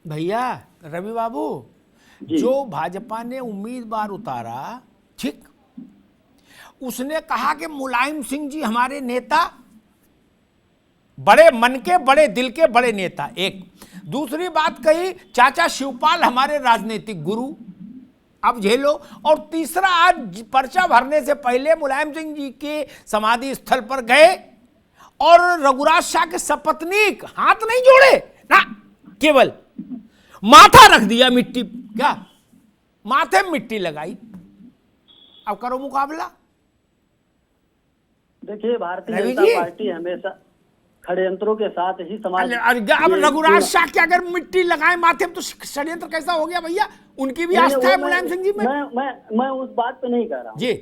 भैया रवि बाबू, जी। जो भाजपा ने उम्मीदवार उतारा, ठीक, उसने कहा कि मुलायम सिंह जी हमारे नेता, बड़े मन के बड़े दिल के बड़े नेता। एक दूसरी बात कही, चाचा शिवपाल हमारे राजनीतिक गुरु, अब झेलो। और तीसरा, आज पर्चा भरने से पहले मुलायम सिंह जी के समाधि स्थल पर गए और रघुराज शाह के सपत्नीक हाथ नहीं जोड़े ना, केवल माथा रख दिया मिट्टी, क्या माथे में मिट्टी लगाई। अब करो मुकाबला। देखिए, भारतीय रवि जनता जी, पार्टी हमेशा षड्यंत्रों के साथ ही समाज अब ये रघुराज शाह के अगर मिट्टी लगाए माथे में तो षड्यंत्र कैसा हो गया भैया? उनकी भी नहीं, आस्था वो है मुलायम सिंह जी में। मैं उस बात पे नहीं कह रहा हूँ। जी,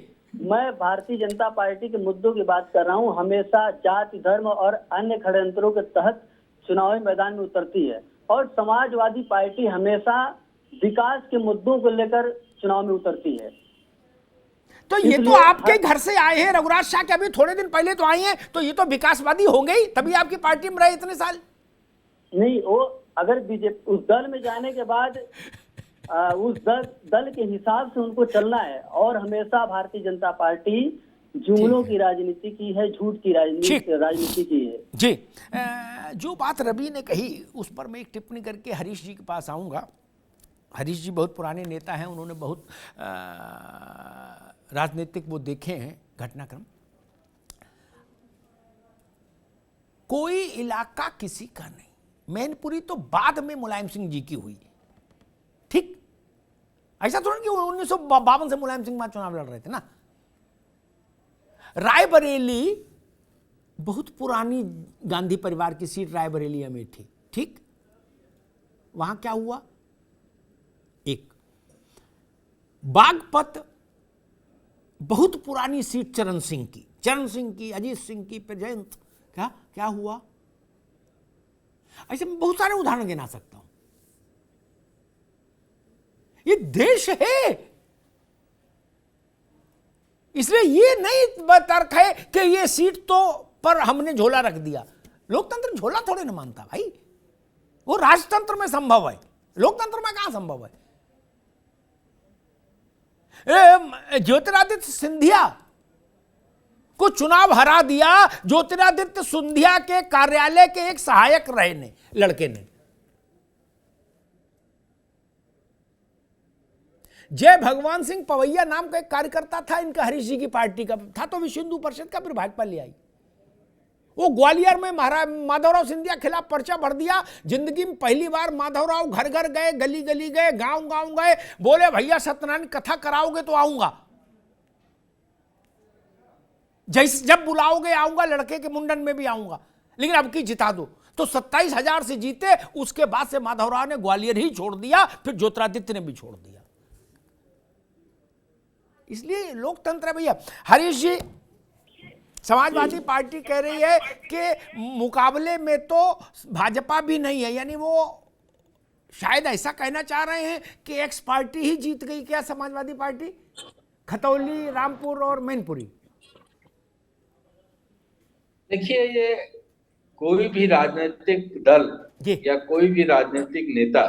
मैं भारतीय जनता पार्टी के मुद्दों की बात कर रहा हूँ। हमेशा जाति, धर्म और अन्य षड्यंत्रों के तहत चुनावी मैदान में उतरती है, और समाजवादी पार्टी हमेशा विकास के मुद्दों को लेकर चुनाव में उतरती है। तो ये तो इसलिए आपके घर से आए हैं, रघुराज शाह के अभी थोड़े दिन पहले तो आए हैं, तो ये तो विकासवादी हो गई, तभी आपकी पार्टी में रहे इतने साल। नहीं, वो अगर बीजेपी उस दल में जाने के बाद उस दल के हिसाब से उनको चलना है, और हमेशा भारतीय जनता पार्टी जुमलों की राजनीति की है, झूठ की राजनीति की है। जी, जो बात रवि ने कही उस पर मैं एक टिप्पणी करके हरीश जी के पास आऊँगा। हरीश जी बहुत पुराने नेता हैं, उन्होंने बहुत राजनीतिक वो देखे हैं घटनाक्रम। कोई इलाका किसी का नहीं, मैनपुरी तो बाद में मुलायम सिंह जी की हुई, ठीक, ऐसा थोड़ा कि 1952 से मुलायम सिंह वहां चुनाव लड़ रहे थे ना। रायबरेली बहुत पुरानी गांधी परिवार की सीट रायबरेली अमेठी, ठीक, वहां क्या हुआ? एक बागपत बहुत पुरानी सीट चरण सिंह की, अजीत सिंह की, जयंत, क्या क्या हुआ? ऐसे मैं बहुत सारे उदाहरण गिना सकता हूं। ये देश है, इसलिए ये नहीं तर्क है कि ये सीट तो पर हमने झोला रख दिया। लोकतंत्र झोला थोड़े ना मानता भाई, वो राजतंत्र में संभव है, लोकतंत्र में कहां संभव है। ज्योतिरादित्य सिंधिया को चुनाव हरा दिया, ज्योतिरादित्य सिंधिया के कार्यालय के एक सहायक रहे ने लड़के ने। जय भगवान सिंह पवैया नाम का एक कार्यकर्ता था इनका, हरीश जी की पार्टी का था, तो विश्व हिंदू परिषद का, फिर भाजपा ले आई। वो ग्वालियर में माधवराव सिंधिया खिलाफ पर्चा भर दिया। जिंदगी में पहली बार माधवराव घर घर गए, गली गली गए, गांव गांव गए, बोले भैया सत्यनारायण कथा कराओगे तो आऊंगा, जैसे जब बुलाओगे आऊंगा, लड़के के मुंडन में भी आऊंगा, लेकिन अब की जिता दो। तो 27,000 से जीते। उसके बाद से माधवराव ने ग्वालियर ही छोड़ दिया, फिर ज्योतिरादित्य ने भी छोड़ दिया। इसलिए लोकतंत्र भैया। हरीश जी, समाजवादी पार्टी कह रही है कि मुकाबले में तो भाजपा भी नहीं है, यानी वो शायद ऐसा कहना चाह रहे हैं कि एक्स पार्टी ही जीत गई क्या समाजवादी पार्टी, खतौली, रामपुर और मैनपुरी। देखिए, ये कोई भी राजनीतिक दल या कोई भी राजनीतिक नेता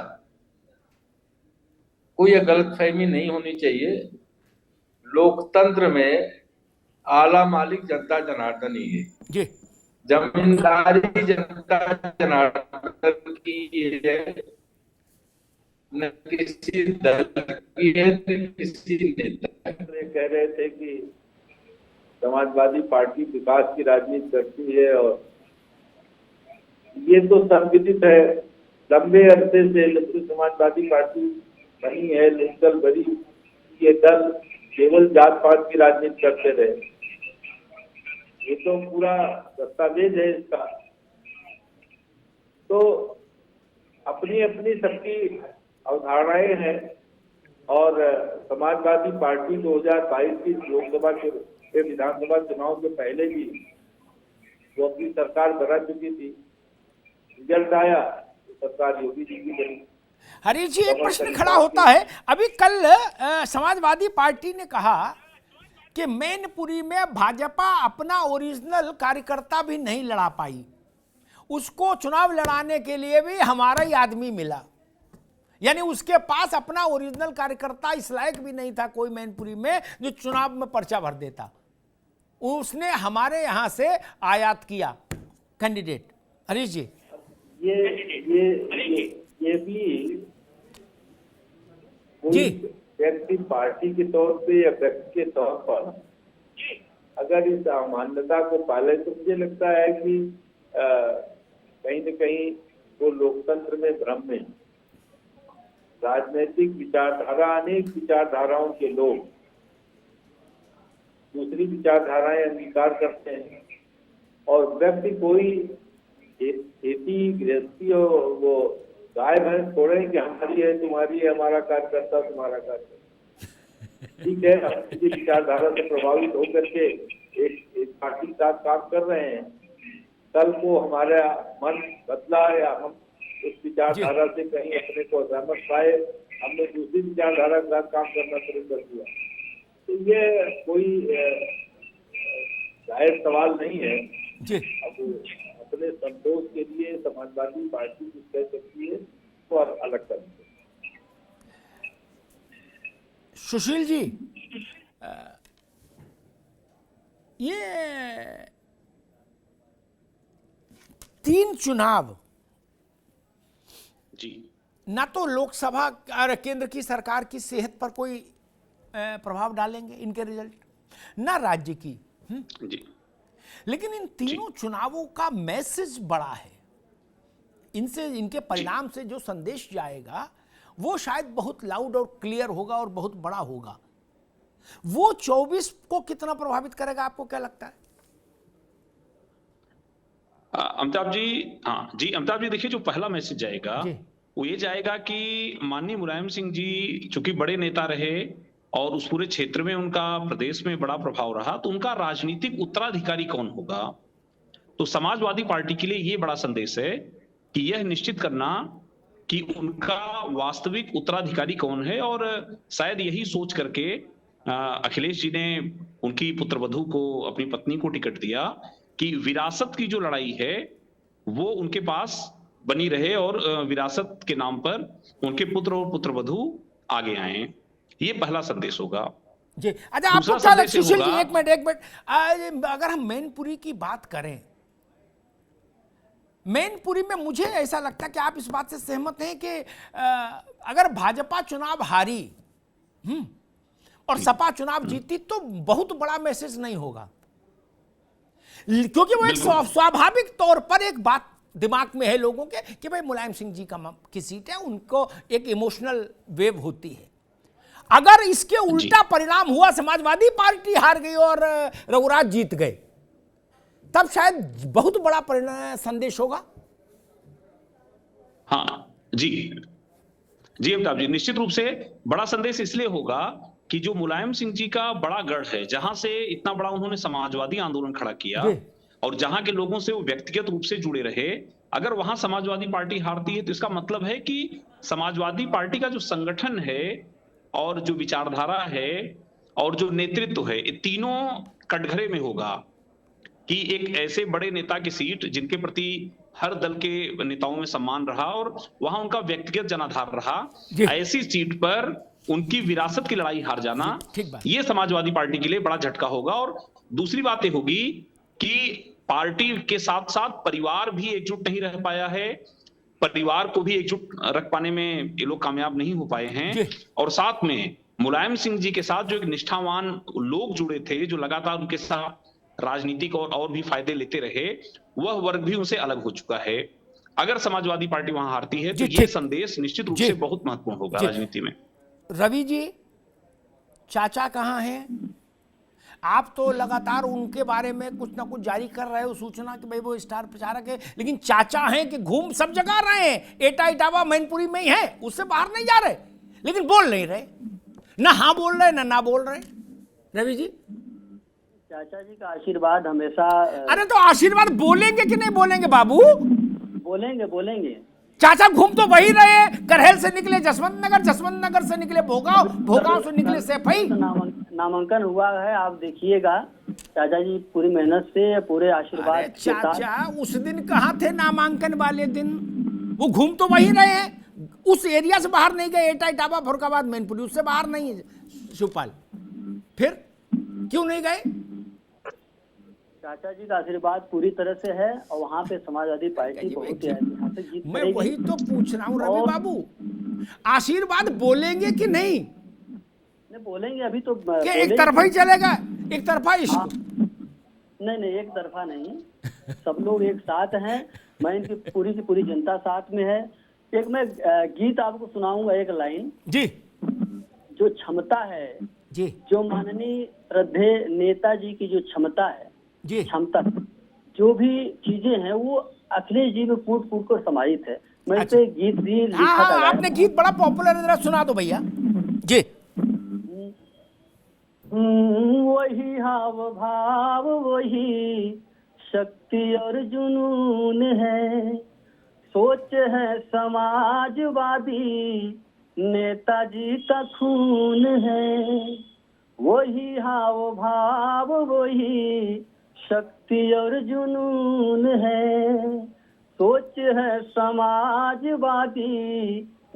को यह गलतफहमी नहीं होनी चाहिए, लोकतंत्र में आला मालिक जनता जनार्दन ही है जी, जमींदारी जनता जनार्दन की है, न किसी दल की है, न किसी नेता। कह रहे थे कि समाजवादी पार्टी विकास की राजनीति करती है, और ये तो संविदित है। लंबे अरसे से समाजवादी पार्टी बनी है, दल बनी, ये दल केवल जात पात की राजनीति करते रहे। ये तो पूरा दस्तावेज है इसका। तो अपनी अपनी सबकी अवधारणाएं हैं, और समाजवादी पार्टी 2022 की लोकसभा के विधानसभा चुनाव के पहले भी वो अपनी सरकार बना चुकी थी। रिजल्ट आया तो सरकार योगी जी की बनी। हरीश जी, एक प्रश्न खड़ा होता है। अभी कल समाजवादी पार्टी ने कहा कि मैनपुरी में भाजपा अपना ओरिजिनल कार्यकर्ता भी नहीं लड़ा पाई, उसको चुनाव लड़ाने के लिए भी हमारा ही आदमी मिला। यानी उसके पास अपना ओरिजिनल कार्यकर्ता इस लायक भी नहीं था कोई मैनपुरी में जो चुनाव में पर्चा भर देता। उसने हमारे यहां से आयात किया कैंडिडेट। हरीश जी, ये भी जी व्यक्ति पार्टी के तौर पे या व्यक्ति के तौर पर अगर इस मान्यता को पाले तो मुझे लगता है कि कहीं न कहीं वो लोकतंत्र में भ्रम में, राजनीतिक विचारधारा, अनेक विचारधाराओं के लोग दूसरी विचारधाराएं अंगीकार करते हैं और व्यक्ति कोई खेती गृहस्थी और वो गाय भैंस छोड़े कि हमारी है तुम्हारी है, हमारा कार्यकर्ता तुम्हारा कार्यकर्ता। ठीक है, अपनी विचारधारा से प्रभावित होकर के एक पार्टी के साथ काम कर रहे हैं, कल को हमारा मन बदला या हम उस विचारधारा से कहीं अपने को सहमत पाए, हमने दूसरी विचारधारा के साथ काम करना शुरू कर दिया, तो ये कोई जायज सवाल नहीं है। जी अब अपने संतोष के लिए समाजवादी पार्टी कुछ कह सकती है तो अलग कर। सुशील जी, ये 3 चुनाव जी ना तो लोकसभा और केंद्र की सरकार की सेहत पर कोई प्रभाव डालेंगे इनके रिजल्ट, ना राज्य की। जी लेकिन इन तीनों चुनावों का मैसेज बड़ा है। इनसे, इनके परिणाम से जो संदेश जाएगा वो शायद बहुत लाउड और क्लियर होगा और बहुत बड़ा होगा। वो 24 को कितना प्रभावित करेगा, आपको क्या लगता है? अमिताभ जी, हाँ जी अमिताभ जी, देखिए जो पहला मैसेज जाएगा जी। वो ये जाएगा कि माननीय मुलायम सिंह जी चूंकि बड़े नेता रहे और उस पूरे क्षेत्र में उनका प्रदेश में बड़ा प्रभाव रहा, तो उनका राजनीतिक उत्तराधिकारी कौन होगा। तो समाजवादी पार्टी के लिए ये बड़ा संदेश है कि यह निश्चित करना कि उनका वास्तविक उत्तराधिकारी कौन है, और शायद यही सोच करके अखिलेश जी ने उनकी पुत्रवधू को, अपनी पत्नी को टिकट दिया कि विरासत की जो लड़ाई है वो उनके पास बनी रहे और विरासत के नाम पर उनके पुत्र और पुत्रवधू आगे आए। ये पहला संदेश होगा जी। अच्छा, आपको क्या लगता है सुशील जी, एक मिनट, अगर हम मैनपुरी की बात करें, मैनपुरी में मुझे ऐसा लगता है कि आप इस बात से सहमत हैं कि अगर भाजपा चुनाव हारी और सपा चुनाव जीती तो बहुत बड़ा मैसेज नहीं होगा, क्योंकि वो एक स्वाभाविक तौर पर एक बात दिमाग में है लोगों के कि भाई मुलायम सिंह जी की सीट है, उनको एक इमोशनल वेव होती है। अगर इसके उल्टा परिणाम हुआ, समाजवादी पार्टी हार गई और रघुराज जीत गए, तब शायद बहुत बड़ा परिणाम संदेश होगा। हाँ जी जी अमिताभ जी, निश्चित रूप से बड़ा संदेश इसलिए होगा कि जो मुलायम सिंह जी का बड़ा गढ़ है, जहां से इतना बड़ा उन्होंने समाजवादी आंदोलन खड़ा किया और जहां के लोगों से वो व्यक्तिगत रूप से जुड़े रहे, अगर वहां समाजवादी पार्टी हारती है तो इसका मतलब है कि समाजवादी पार्टी का जो संगठन है और जो विचारधारा है और जो नेतृत्व है, ये तीनों कटघरे में होगा कि एक ऐसे बड़े नेता की सीट जिनके प्रति हर दल के नेताओं में सम्मान रहा और वहां उनका व्यक्तिगत जनाधार रहा, ऐसी सीट पर उनकी विरासत की लड़ाई हार जाना, ये समाजवादी पार्टी के लिए बड़ा झटका होगा। और दूसरी बात ये होगी कि पार्टी के साथ साथ परिवार भी एकजुट नहीं रह पाया है, परिवार को भी एकजुट रख पाने में ये लोग कामयाब नहीं हो पाए हैं, और साथ में मुलायम सिंह जी के साथ जो एक निष्ठावान लोग जुड़े थे, जो लगातार उनके साथ राजनीतिक और भी फायदे लेते रहे, वह वर्ग भी उनसे अलग हो चुका है। अगर समाजवादी पार्टी वहां हारती है तो यह संदेश निश्चित रूप से बहुत महत्वपूर्ण होगा राजनीति में। रवि जी, चाचा कहाँ हैं? आप तो लगातार उनके बारे में कुछ ना कुछ जारी कर रहे हो सूचना कि भाई वो स्टार प्रचारक है, लेकिन चाचा हैं कि घूम सब जगह रहे हैं, एटा इटावा मैनपुरी में ही है, उससे बाहर नहीं जा रहे, लेकिन बोल नहीं रहे, ना हाँ बोल रहे ना बोल रहे। रवि जी, चाचा जी का आशीर्वाद हमेशा। अरे तो आशीर्वाद बोलेंगे कि नहीं बोलेंगे बाबू? बोलेंगे। चाचा घूम तो वही रहे, करहेल से निकले जसवंत नगर से निकले भोगांव से निकले सैफई। नामांकन हुआ है, आप देखिएगा चाचा जी पूरी मेहनत से, पूरे आशीर्वाद के साथ। चाचा उस दिन कहाँ थे नामांकन वाले दिन? वो घूम तो वही रहे हैं, उस एरिया से बाहर नहीं गए, एटा इटावा फरुखाबाद मैनपुरी, उससे बाहर नहीं है शिवपाल, फिर क्यों नहीं गए? चाचा जी का आशीर्वाद पूरी तरह से है और वहाँ पे समाजवादी पार्टी बहुत ही ऐतिहासिक जीत मैं करेगी। वही तो पूछ रहा हूँ रवि और- बाबू, आशीर्वाद बोलेंगे कि नहीं, नहीं बोलेंगे अभी तो कि एक बोलेंगे। तरफा ही चलेगा, एक तरफा हाँ। इश्क? नहीं एक तरफा नहीं, सब लोग एक साथ हैं, मैं इनकी पूरी की पूरी जनता साथ में है। एक मैं गीत आपको सुनाऊंगा, एक लाइन, जी जो क्षमता है, जी जो माननीय श्रद्धेय नेताजी की जो क्षमता है, जी क्षमता, जो भी चीजें हैं वो अखिलेश जी में कूट कूट कर समाहित है। मैं अच्छा। इसे गीत भी हाँ लिखा हाँ, था, आपने गीत बड़ा पॉपुलर है, जरा सुना दो भैया जी। वही हाव भाव वही शक्ति और जुनून है, सोच है समाजवादी नेताजी का खून है। वही हाव भाव वही शक्ति और जुनून है, सोच है समाजवादी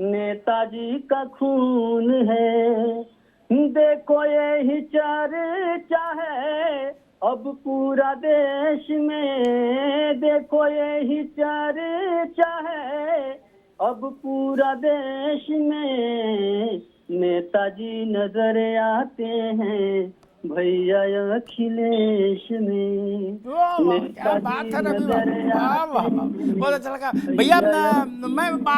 नेताजी का खून है। देखो यही चर्चा है अब पूरा देश में, देखो यही चर्चा है अब पूरा देश में, नेताजी नजर आते हैं भैया अखिलेश में। वाह वाह, क्या बात है रवि बाबू, वाह वाह वाह, बहुत अच्छा लगा भैया। मैं